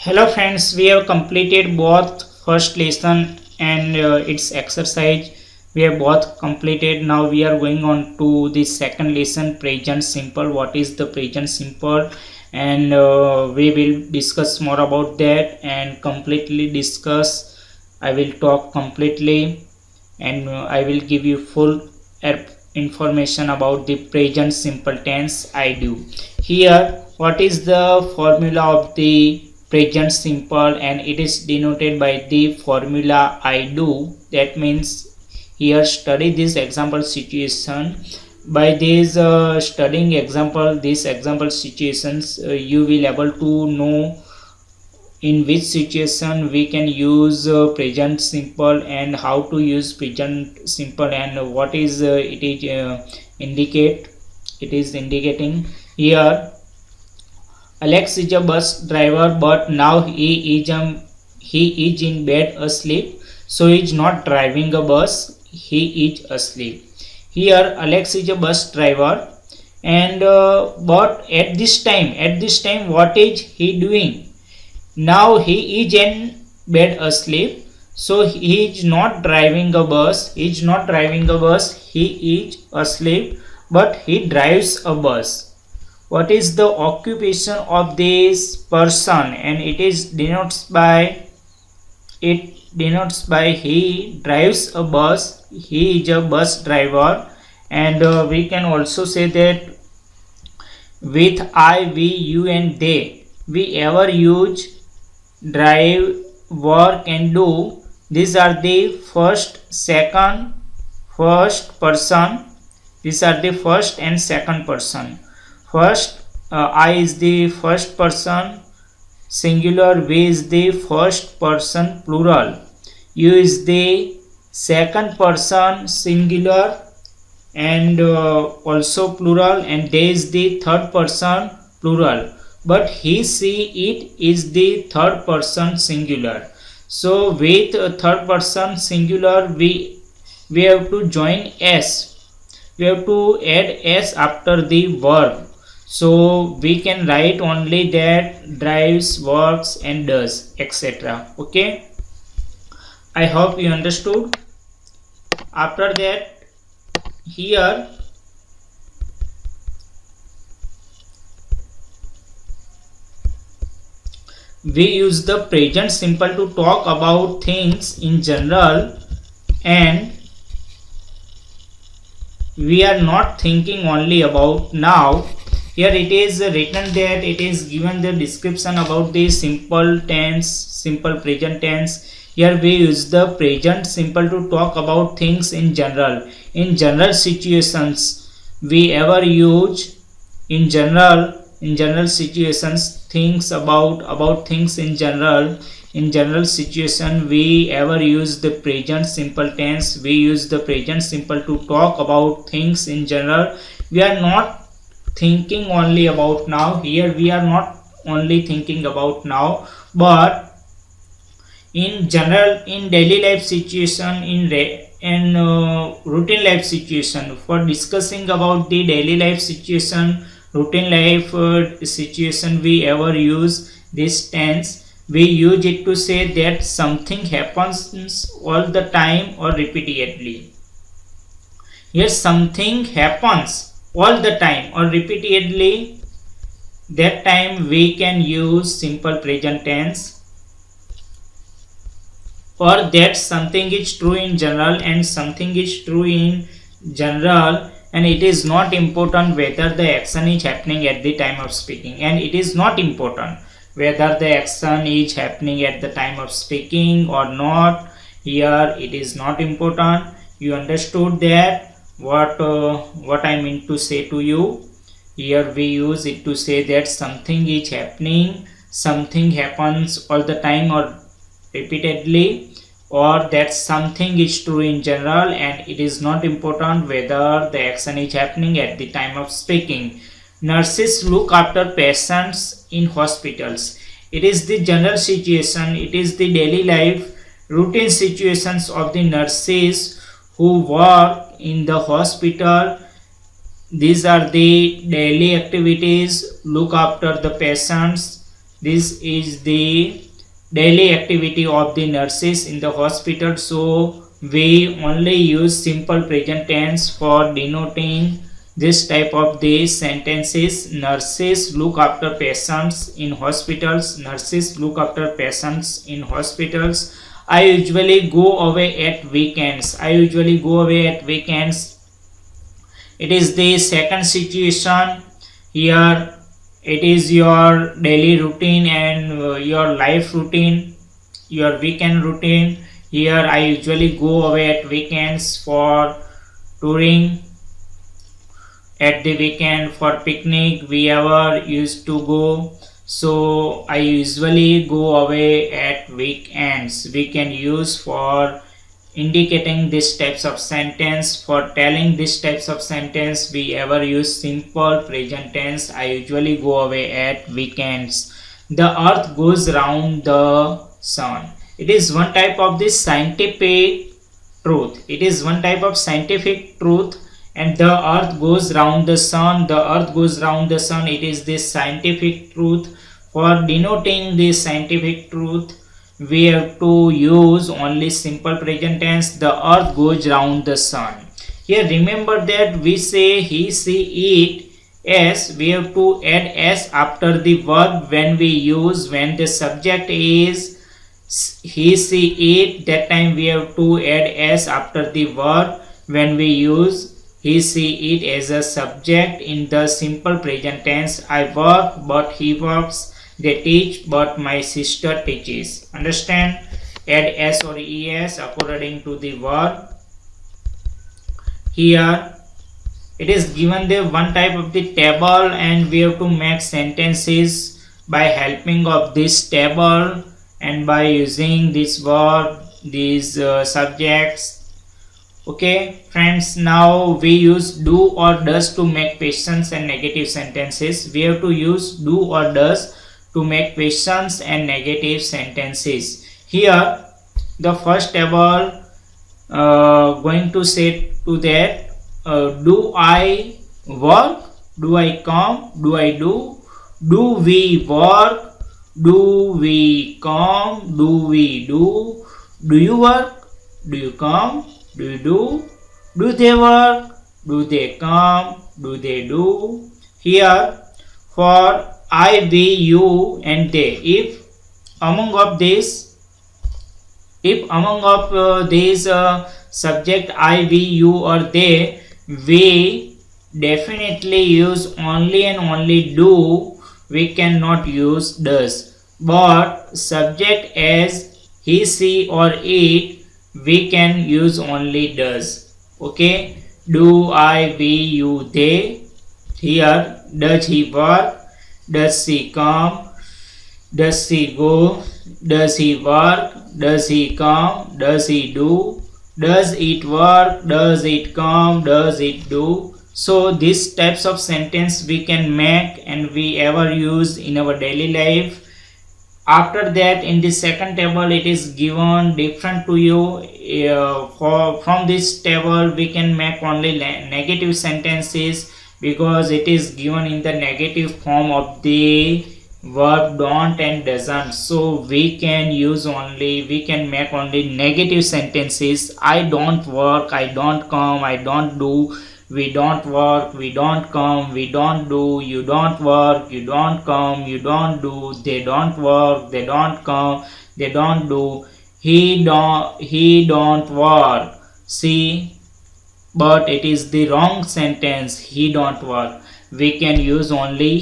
Hello friends, we have completed both first lesson and its exercise. We have both completed. Now we are going on to the second lesson, present simple. What is the present simple? And we will discuss more about that and completely discuss. I will talk completely and I will give you full information about the present simple tense I do. Here, what is the formula of the present simple, and it is denoted by the formula I do. That means here study this example situation. By this studying example, these example situations, you will able to know in which situation we can use present simple and how to use present simple and what is it is indicating. Here Alex is a bus driver, but now he is in bed asleep, so he is not driving a bus, he is asleep. Here Alex is a bus driver, and but at this time what is he doing? Now he is in bed asleep, so he is not driving a bus, he is asleep, but he drives a bus. What is the occupation of this person? And it denotes by he drives a bus, he is a bus driver. And we can also say that with I, we, you and they, we ever use drive, work and do. These are the first person. These are the first and second person. First, I is the first person singular, we is the first person plural, you is the second person singular and also plural, and they is the third person plural, but he, she, it is the third person singular. So with third person singular we have to join s, we have to add s after the verb. So we can write only that drives, works and does, etc. Okay, I hope you understood. After that, here we use the present simple to talk about things in general, and we are not thinking only about now. Here it is written that it is given the description about the simple tense, simple present tense. Here we use the present simple to talk about things in general. In general situations, we ever use in general situations things about things in general. In general situation, we ever use the present simple tense. We use the present simple to talk about things in general. We are not thinking only about now. Here we are not only thinking about now, but in general, in daily life situation, in routine life situation. For discussing about the daily life situation, routine life situation, we ever use this tense. We use it to say that something happens all the time or repeatedly. Here something happens all the time or repeatedly, that time we can use simple present tense. Or that something is true in general and something is true in general, and it is not important whether the action is happening at the time of speaking, and it is not important whether the action is happening at the time of speaking or not. Here it is not important. You understood that what I mean to say to you. Here we use it to say that something is happening, something happens all the time or repeatedly, or that something is true in general and it is not important whether the action is happening at the time of speaking. Nurses look after patients in hospitals. It is the general situation, it is the daily life routine situations of the nurses who work in the hospital. These are the daily activities: look after the patients, This is the daily activity of the nurses in the hospital. So we only use simple present tense for denoting this type of the sentences. Nurses look after patients in hospitals. Nurses look after patients in hospitals. I usually go away at weekends. I usually go away at weekends. It is the second situation. Here it is your daily routine and your life routine, your weekend routine. Here I usually go away at weekends for touring, at the weekend for picnic we ever used to go. So I usually go away at weekends. We can use for indicating these types of sentence. For telling these types of sentence we ever use simple present tense. I usually go away at weekends. The earth goes round the sun. It is one type of this scientific truth. It is one type of scientific truth. And the earth goes round the sun. The earth goes round the sun. It is this scientific truth. For denoting this scientific truth we have to use only simple present tense. The earth goes round the sun. Here remember that we say he, she, it, s. We have to add s after the verb when we use, when the subject is he, she, it. That time we have to add s after the verb when we use he, she, it as a subject in the simple present tense. I work but he works. They teach but my sister teaches. Understand? Add s or es according to the verb. Here it is given the one type of the table and we have to make sentences by helping of this table and by using this verb, these subjects. Okay friends, now we use do or does to make questions and negative sentences. We have to use do or does to make questions and negative sentences. Here the first table going to say to that do I work, do I come, do I do we work, do we come, do we do you work, do you come, do you do they work, do they come, do they do. Here for I, we, you and they. If among of these subject I, we, you or they, we definitely use only and only do. We cannot use does. But subject as he, she or it, we can use only does. Okay, do I, we, you, they. Here does he work, does she come, does she go, does he work, does he come, does he do, does it work, does it come, does it do. So these types of sentence we can make and we ever use in our daily life. After that in the second table it is given different to you. From this table we can make only negative sentences because it is given in the negative form of the verb don't and doesn't. So we can make only negative sentences. I don't work, I don't come, I don't do. We don't work, we don't come, we don't do. You don't work, you don't come, you don't do. They don't work, they don't come, they don't do. He don't work. See, but it is the wrong sentence. He don't work. We can use only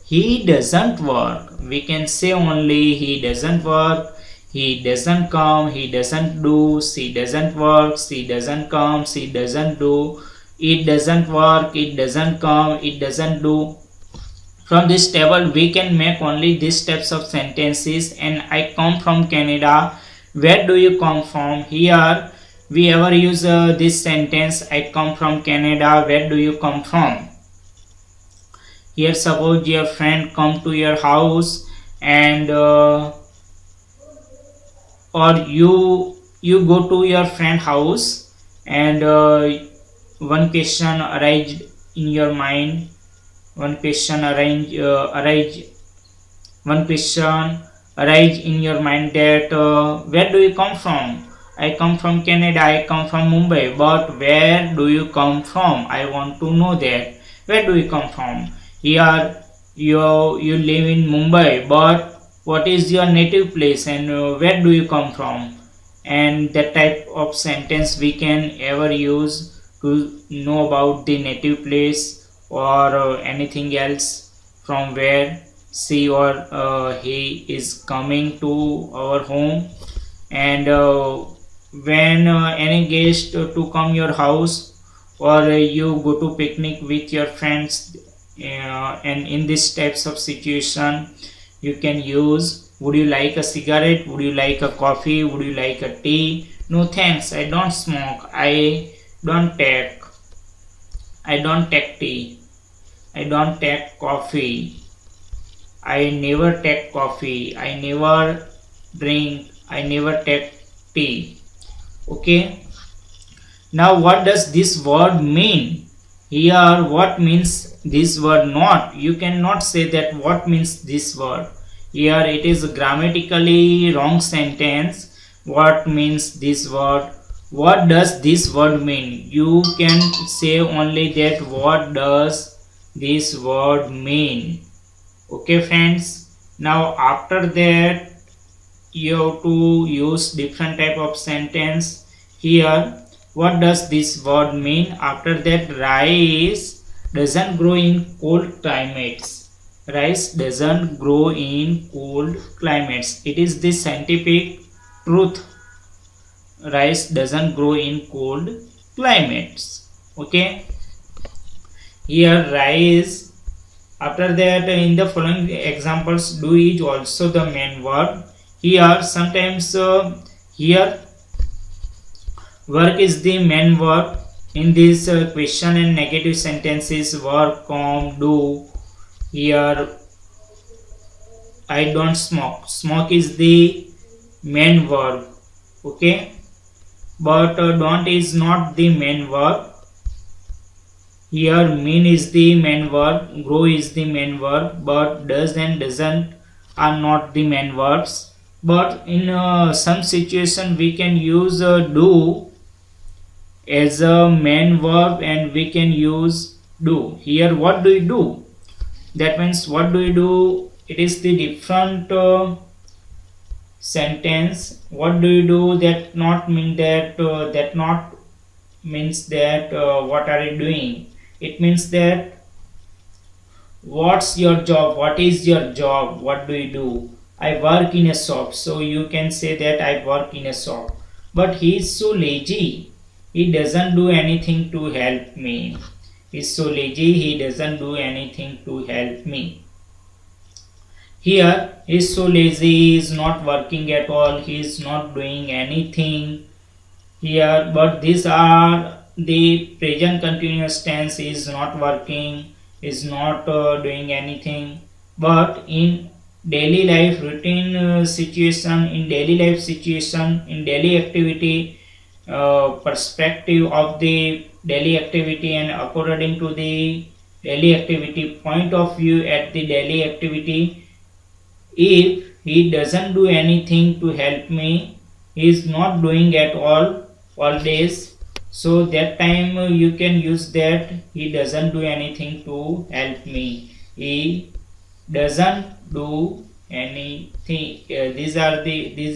he doesn't work. We can say only he doesn't work, he doesn't come, he doesn't do, she doesn't work, she doesn't come, she doesn't do. It doesn't work, it doesn't come, it doesn't do. From this table we can make only these types of sentences. And I come from Canada. Where do you come from? Here we ever use this sentence, I come from Canada. Where do you come from? Here suppose your friend come to your house and or you go to your friend house and one question arise in your mind. One question arise one question arise in your mind that where do you come from? I come from Canada, I come from Mumbai, but where do you come from? I want to know that. Where do you come from? Here you live in Mumbai, but what is your native place and where do you come from? And that type of sentence we can ever use to know about the native place or anything else from where she or he is coming to our home. And when any guest to come your house or you go to picnic with your friends, and in these types of situation you can use would you like a cigarette, would you like a coffee, would you like a tea? No thanks, I don't smoke, don't take I don't take tea, I don't take coffee, I never take coffee, I never drink, I never take tea. Okay, now what does this word mean? Here what means this word? Not, you cannot say that what means this word. Here it is a grammatically wrong sentence. What means this word? What does this word mean? You can say only that what does this word mean. Okay friends, now after that you have to use different type of sentence. Here what does this word mean? After that, rice doesn't grow in cold climates. Rice doesn't grow in cold climates. It is the scientific truth. Rice doesn't grow in cold climates. Okay, here rice. After that, in the following examples, do is also the main verb. Here sometimes here work is the main verb. In this question and negative sentences, work, come, do. Here I don't smoke, smoke is the main verb. Okay, but don't is not the main verb. Here mean is the main verb, grow is the main verb, but does and doesn't are not the main verbs. But in some situation we can use do as a main verb and we can use do. Here what do you do? That means what do you do? It is the different sentence. What do you do? That not mean that that not means that what are you doing? It means that what's your job? What is your job? What do you do? I work in a shop. So you can say that I work in a shop. But he is so lazy. He doesn't do anything to help me. He is so lazy. He doesn't do anything to help me. Here he is so lazy. He is not working at all. He is not doing anything. Here, but these are the present continuous tense. Is not working, is not doing anything. But in daily life routine situation, in daily life situation, in daily activity perspective of the daily activity and according to the daily activity point of view at the daily activity, if he doesn't do anything to help me, he is not doing at all days, so that time you can use that he doesn't do anything to help me. He doesn't do anything. This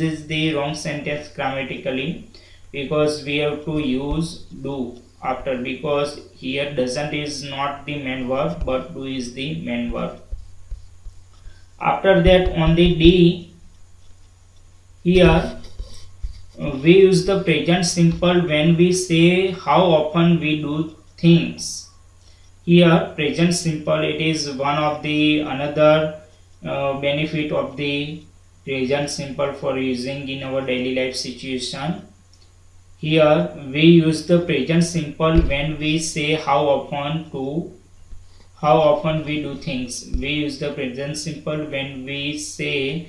is the wrong sentence grammatically, because we have to use do after, because here doesn't is not the main verb but do is the main verb. After that, on the D, here we use the present simple when we say how often we do things. Here present simple, it is one of the another benefit of the present simple for using in our daily life situation. Here we use the present simple when we say how often we do things. We use the present simple when we say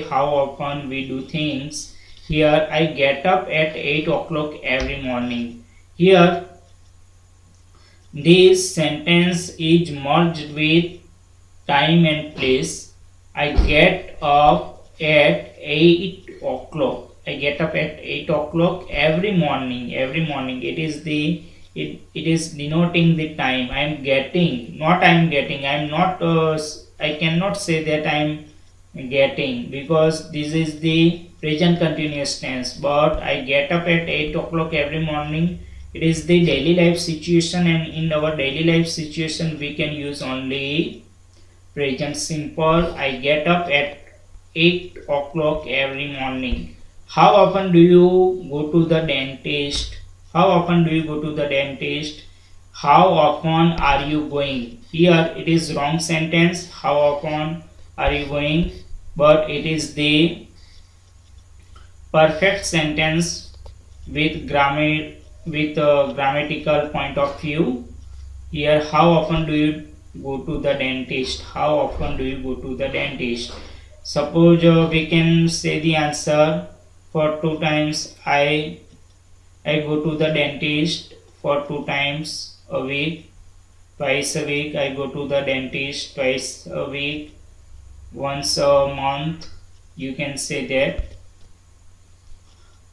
how often we do things. Here I get up at 8 o'clock every morning. Here this sentence is merged with time and place. I get up at 8 o'clock. I get up at 8 o'clock every morning. Every morning. It is denoting the time. I am getting, not I am getting. I am not. I cannot say that I am getting, because this is the present continuous tense. But I get up at 8 o'clock every morning. It is the daily life situation, and in our daily life situation we can use only present simple. I get up at 8 o'clock every morning. How often do you go to the dentist? How often do you go to the dentist? How often are you going? Here it is wrong sentence. How often are you going? But it is the perfect sentence with grammar, with a grammatical point of view. Here, how often do you go to the dentist? How often do you go to the dentist? Suppose we can say the answer for 2 times. I go to the dentist for 2 times a week. Twice a week I go to the dentist. Twice a week. Once a month. You can say that.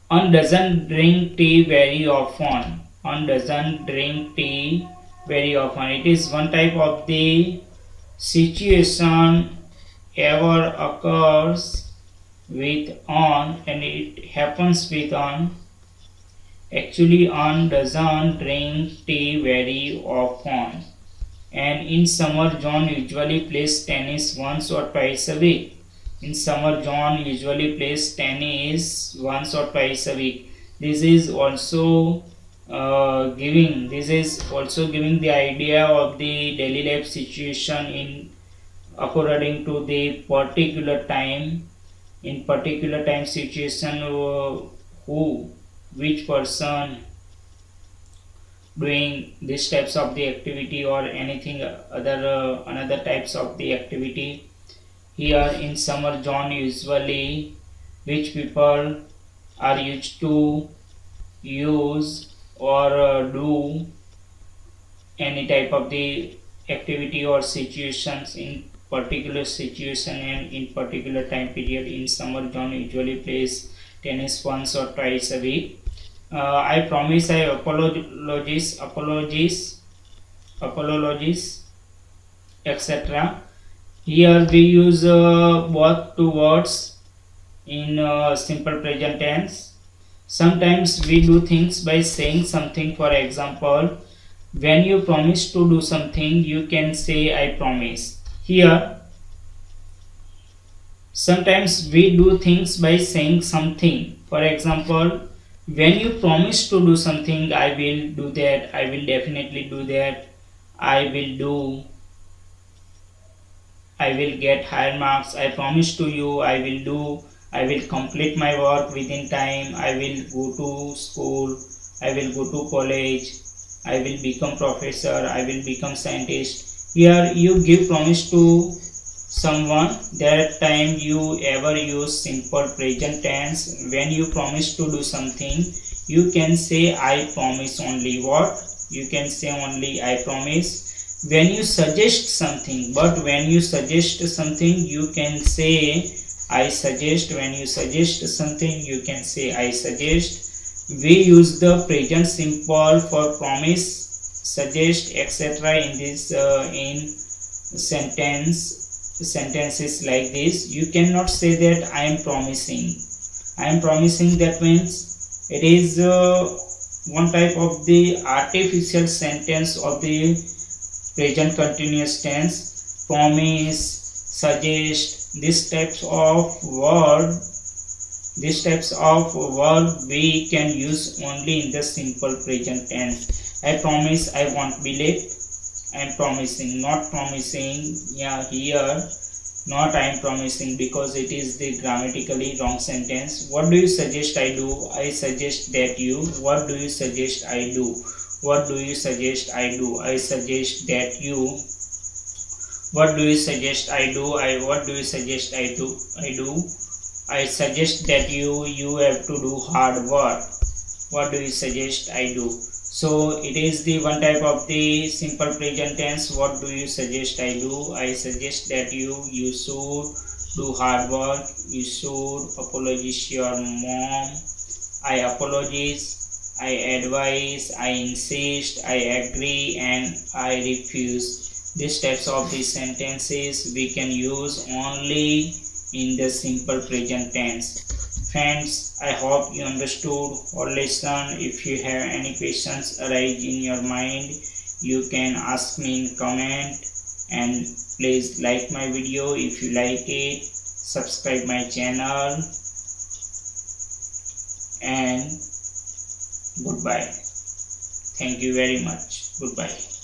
One doesn't drink tea very often. One doesn't drink tea very often. It is one type of the situation ever occurs with on, and it happens with on. Actually, on doesn't drink tea very often. And in summer, John usually plays tennis once or twice a week. In summer, John usually plays tennis once or twice a week. This is also giving the idea of the daily life situation in according to the particular time. In particular time situation, which person doing these types of the activity or anything other another types of the activity. Here in summer, John usually, which people are used to use or do any type of the activity or situations in particular situation and in particular time period. In summer, John usually plays tennis once or twice a week. I promise, I apologies, etc. Here we use both two words in simple present tense. Sometimes we do things by saying something. For example, when you promise to do something, you can say I promise. Here, sometimes we do things by saying something. For example, when you promise to do something, I will do that, I will definitely do that, I will get higher marks, I promise to you, I will complete my work within time, I will go to school, I will go to college, I will become professor, I will become scientist. Here you give promise to someone. That time you ever use simple present tense. When you promise to do something, you can say I promise only. What? You can say only I promise. When you suggest something, but when you suggest something, you can say I suggest. When you suggest something, you can say I suggest. We use the present simple for promise, suggest, etc. in this in sentences like this. You cannot say that I am promising. I am promising, that means it is one type of the artificial sentence of the present continuous tense. Promise, suggest, these types of verb we can use only in the simple present tense. I promise I won't be late. I am promising, not promising. Yeah, here not I am promising, because it is the grammatically wrong sentence. What do you suggest I do? I suggest that you. What do you suggest I do? What do you suggest I do? I suggest that you. What do you suggest I do? What do you suggest I do? I suggest that you have to do hard work. What do you suggest I do? So it is the one type of the simple present tense. What do you suggest I do? I suggest that you should do hard work, you should apologize your mom, I apologize, I advise, I insist, I agree, and I refuse. These types of these sentences we can use only in the simple present tense. Friends, I hope you understood or lesson. If you have any questions arise in your mind, you can ask me in comment, and please like my video if you like it, subscribe my channel, and goodbye. Thank you very much. Goodbye.